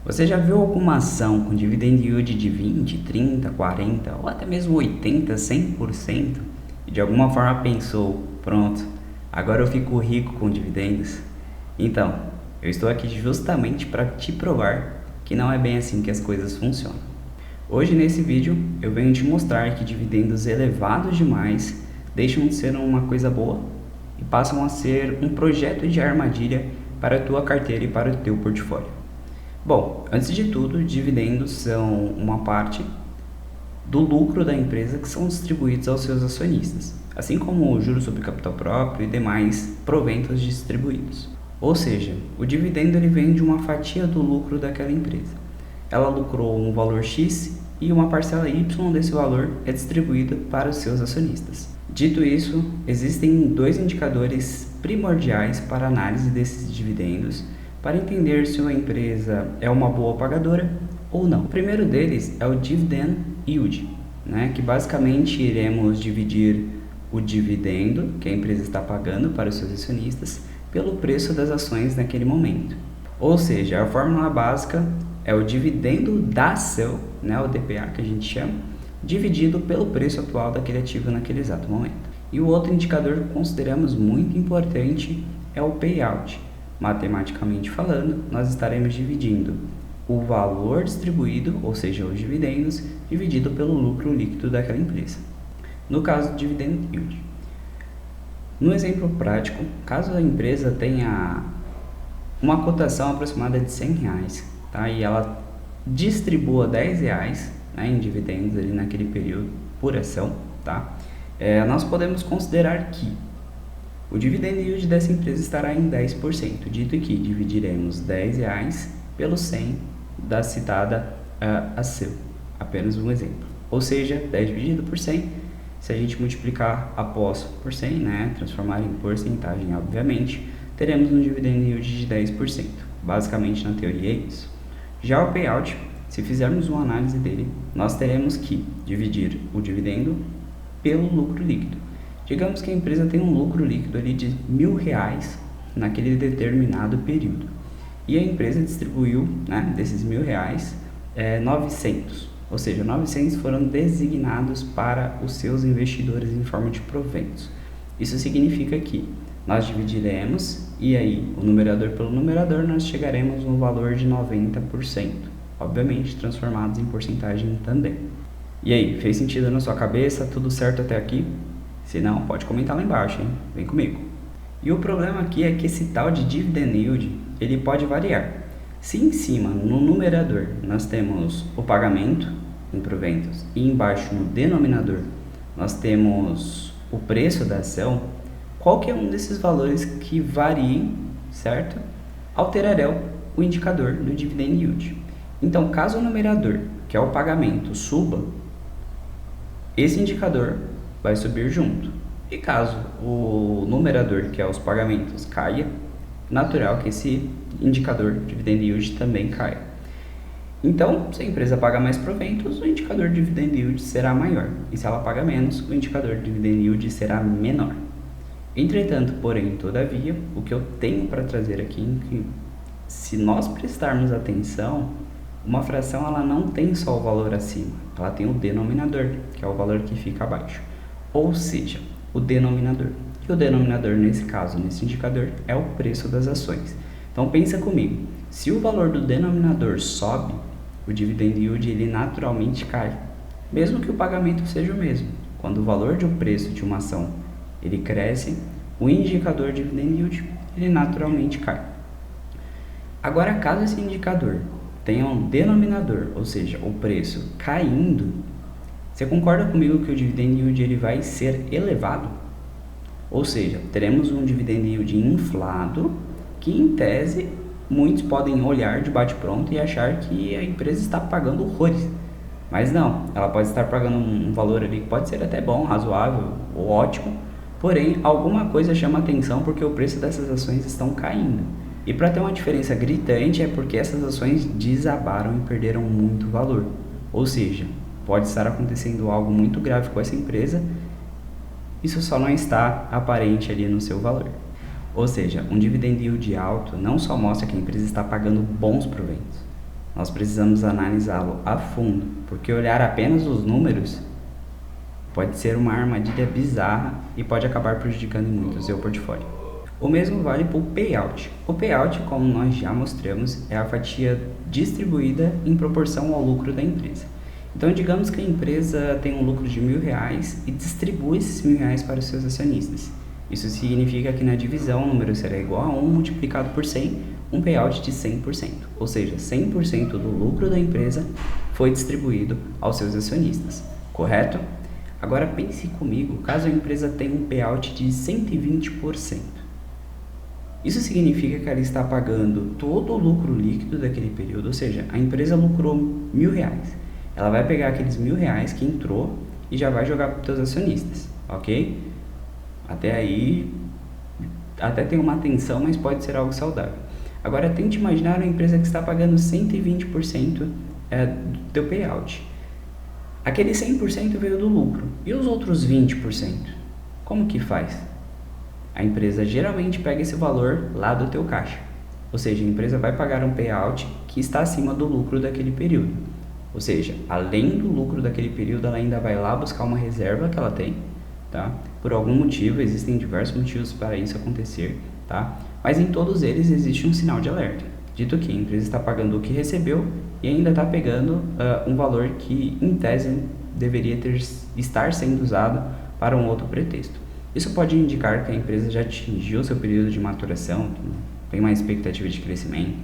Você já viu alguma ação com dividend yield de 20, 30, 40 ou até mesmo 80, 100% e de alguma forma pensou, pronto, agora eu fico rico com dividendos? Então, eu estou aqui justamente para te provar que não é bem assim que as coisas funcionam. Hoje nesse vídeo eu venho te mostrar que dividendos elevados demais deixam de ser uma coisa boa e passam a ser um projeto de armadilha para a tua carteira e para o teu portfólio. Bom, antes de tudo, dividendos são uma parte do lucro da empresa que são distribuídos aos seus acionistas, assim como juros sobre capital próprio e demais proventos distribuídos. Ou seja, o dividendo ele vem de uma fatia do lucro daquela empresa. Ela lucrou um valor X e uma parcela Y desse valor é distribuída para os seus acionistas. Dito isso, existem dois indicadores primordiais para a análise desses dividendos para entender se uma empresa é uma boa pagadora ou não. O primeiro deles é o Dividend Yield, que basicamente iremos dividir o dividendo que a empresa está pagando para os seus acionistas pelo preço das ações naquele momento. Ou seja, a fórmula básica é o dividendo da ação, o DPA que a gente chama, dividido pelo preço atual daquele ativo naquele exato momento. E o outro indicador que consideramos muito importante é o payout. Matematicamente falando, nós estaremos dividindo o valor distribuído, ou seja, os dividendos, dividido pelo lucro líquido daquela empresa. No caso do dividend yield. No exemplo prático, caso a empresa tenha uma cotação aproximada de R$100, e ela distribua R$10 em dividendos ali naquele período por ação, nós podemos considerar que o dividend yield dessa empresa estará em 10%, dito que dividiremos R$10 pelo 100 da citada ação, apenas um exemplo. Ou seja, 10 dividido por 100, se a gente multiplicar após por 100, transformar em porcentagem, obviamente, teremos um dividend yield de 10%. Basicamente, na teoria é isso. Já o payout, se fizermos uma análise dele, nós teremos que dividir o dividendo pelo lucro líquido. Digamos que a empresa tem um lucro líquido ali de R$1.000 naquele determinado período. E a empresa distribuiu, desses R$1.000, 900. Ou seja, 900 foram designados para os seus investidores em forma de proventos. Isso significa que nós dividiremos e aí o numerador pelo numerador nós chegaremos no valor de 90%. Obviamente transformados em porcentagem também. E aí, fez sentido na sua cabeça? Tudo certo até aqui? Se não, pode comentar lá embaixo, hein? Vem comigo. E o problema aqui é que esse tal de dividend yield, ele pode variar. Se em cima, no numerador, nós temos o pagamento em proventos e embaixo no denominador nós temos o preço da ação, qualquer um desses valores que variem, certo? Alterarão o indicador do dividend yield. Então, caso o numerador, que é o pagamento, suba, esse indicador vai subir junto. E caso o numerador, que é os pagamentos, caia, natural que esse indicador dividend yield também caia. Então, se a empresa paga mais proventos, o indicador dividend yield será maior. E se ela paga menos, o indicador dividend yield será menor. Entretanto, porém, todavia, o que eu tenho para trazer aqui é que se nós prestarmos atenção, uma fração ela não tem só o valor acima, ela tem o denominador, que é o valor que fica abaixo. Ou seja, o denominador. E o denominador, nesse caso, nesse indicador, é o preço das ações. Então, pensa comigo. Se o valor do denominador sobe, o dividend yield ele naturalmente cai. Mesmo que o pagamento seja o mesmo. Quando o valor de um preço de uma ação ele cresce, o indicador dividend yield ele naturalmente cai. Agora, caso esse indicador tenha um denominador, ou seja, o preço caindo, você concorda comigo que o dividend yield ele vai ser elevado? Ou seja, teremos um dividend yield inflado que, em tese, muitos podem olhar de bate-pronto e achar que a empresa está pagando horrores. Mas não, ela pode estar pagando um valor ali que pode ser até bom, razoável ou ótimo, porém, alguma coisa chama atenção porque o preço dessas ações estão caindo. E para ter uma diferença gritante é porque essas ações desabaram e perderam muito valor. Ou seja, pode estar acontecendo algo muito grave com essa empresa, isso só não está aparente ali no seu valor. Ou seja, um dividend yield alto não só mostra que a empresa está pagando bons proventos, Nós precisamos analisá-lo a fundo, porque olhar apenas os números pode ser uma armadilha bizarra e pode acabar prejudicando muito o seu portfólio. O mesmo vale para o payout. O payout, como nós já mostramos, é a fatia distribuída em proporção ao lucro da empresa. Então, digamos que a empresa tem um lucro de R$1.000 e distribui esses R$1.000 para os seus acionistas. Isso significa que na divisão o número será igual a 1 multiplicado por 100, um payout de 100%. Ou seja, 100% do lucro da empresa foi distribuído aos seus acionistas, correto? Agora pense comigo, caso a empresa tenha um payout de 120%. Isso significa que ela está pagando todo o lucro líquido daquele período, ou seja, a empresa lucrou R$1.000. Ela vai pegar aqueles R$1.000 que entrou e já vai jogar para os seus acionistas, ok? Até aí, até tem uma tensão, mas pode ser algo saudável. Agora, tente imaginar uma empresa que está pagando 120% do teu payout. Aquele 100% veio do lucro. E os outros 20%? Como que faz? A empresa geralmente pega esse valor lá do teu caixa. Ou seja, a empresa vai pagar um payout que está acima do lucro daquele período. Ou seja, além do lucro daquele período, ela ainda vai lá buscar uma reserva que ela tem, tá? Por algum motivo, existem diversos motivos para isso acontecer, tá? Mas em todos eles existe um sinal de alerta. Dito que a empresa está pagando o que recebeu e ainda está pegando um valor que, em tese, deveria estar sendo usado para um outro pretexto. Isso pode indicar que a empresa já atingiu seu período de maturação, tem uma expectativa de crescimento.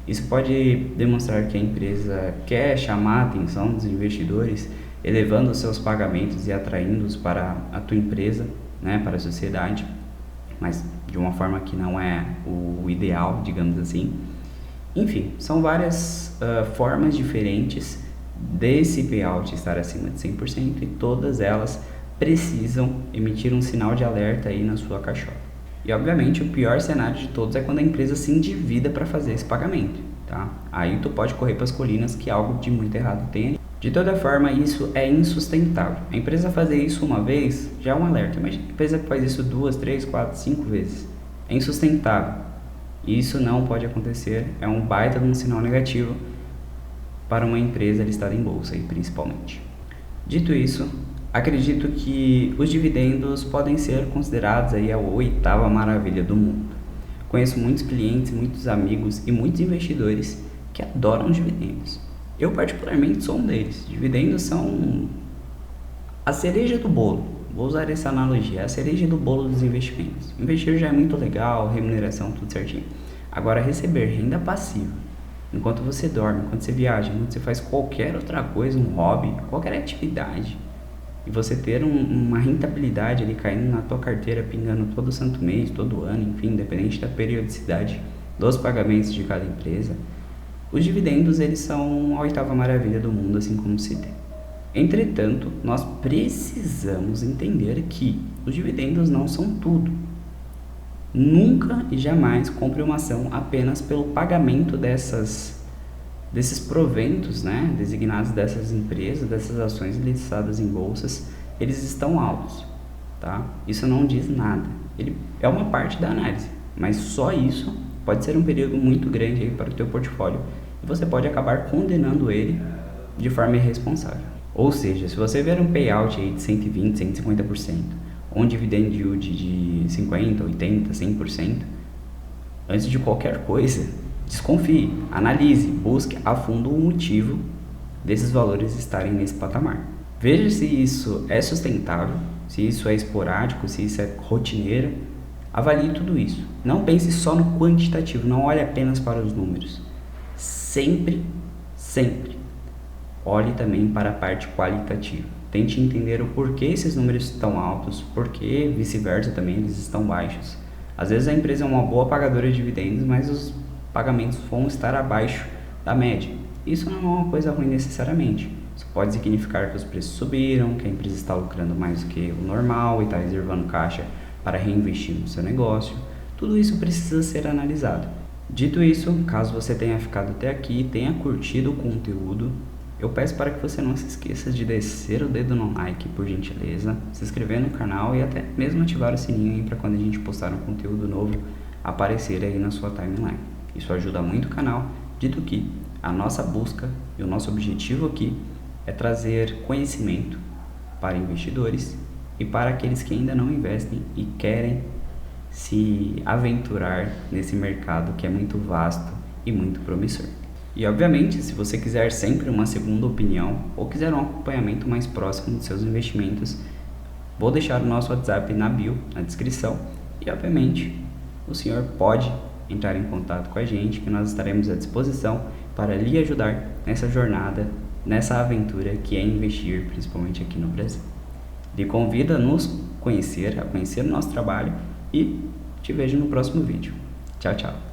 Isso pode demonstrar que a empresa quer chamar a atenção dos investidores, elevando os seus pagamentos e atraindo-os para a tua empresa, né, para a sociedade, mas de uma forma que não é o ideal, digamos assim. Enfim, são várias formas diferentes desse payout estar acima de 100% e todas elas precisam emitir um sinal de alerta aí na sua caixola. E obviamente o pior cenário de todos é quando a empresa se endivida para fazer esse pagamento, tá? Aí tu pode correr para as colinas que algo de muito errado tem ali. De toda forma, isso é insustentável. A empresa fazer isso uma vez já é um alerta. Imagina a empresa que faz isso 2, 3, 4, 5 vezes. É insustentável. E isso não pode acontecer. É um baita de um sinal negativo para uma empresa listada em bolsa, principalmente. Dito isso, acredito que os dividendos podem ser considerados aí a 8ª maravilha do mundo. Conheço muitos clientes, muitos amigos e muitos investidores que adoram dividendos. Eu particularmente sou um deles. Dividendos são a cereja do bolo. Vou usar essa analogia, a cereja do bolo dos investimentos. Investir já é muito legal, remuneração, tudo certinho. Agora, receber renda passiva, enquanto você dorme, enquanto você viaja, enquanto você faz qualquer outra coisa, um hobby, qualquer atividade, e você ter uma rentabilidade ali caindo na tua carteira, pingando todo santo mês, todo ano, enfim, independente da periodicidade dos pagamentos de cada empresa, os dividendos, eles são a 8ª maravilha do mundo, assim como se tem. Entretanto, nós precisamos entender que os dividendos não são tudo. Nunca e jamais compre uma ação apenas pelo pagamento desses proventos, né, designados dessas empresas, dessas ações listadas em bolsas. Eles estão altos, tá? Isso não diz nada. Ele é uma parte da análise, mas só isso pode ser um período muito grande aí para o teu portfólio e você pode acabar condenando ele de forma irresponsável. Ou seja, se você ver um payout aí de 120%, 150%, ou um dividend yield de 50%, 80%, 100%, antes de qualquer coisa, desconfie, analise, busque a fundo o motivo desses valores estarem nesse patamar. Veja se isso é sustentável, se isso é esporádico, se isso é rotineiro. Avalie tudo isso. Não pense só no quantitativo, não olhe apenas para os números. Sempre olhe também para a parte qualitativa. Tente entender o porquê esses números estão altos, porquê vice-versa também eles estão baixos. Às vezes a empresa é uma boa pagadora de dividendos, mas os pagamentos vão estar abaixo da média. Isso não é uma coisa ruim necessariamente. Isso pode significar que os preços subiram, que a empresa está lucrando mais do que o normal e está reservando caixa para reinvestir no seu negócio. Tudo isso precisa ser analisado. Dito isso, caso você tenha ficado até aqui e tenha curtido o conteúdo, eu peço para que você não se esqueça de descer o dedo no like, por gentileza, se inscrever no canal e até mesmo ativar o sininho aí para quando a gente postar um conteúdo novo aparecer aí na sua timeline. Isso ajuda muito o canal, dito que A nossa busca e o nosso objetivo aqui é trazer conhecimento para investidores e para aqueles que ainda não investem e querem se aventurar nesse mercado que é muito vasto e muito promissor. E obviamente, se você quiser sempre uma segunda opinião ou quiser um acompanhamento mais próximo dos seus investimentos, vou deixar o nosso WhatsApp na bio, na descrição, e obviamente o senhor pode entrar em contato com a gente, que nós estaremos à disposição para lhe ajudar nessa jornada, nessa aventura que é investir, principalmente aqui no Brasil. Lhe convido a nos conhecer, a conhecer o nosso trabalho e te vejo no próximo vídeo. Tchau, tchau!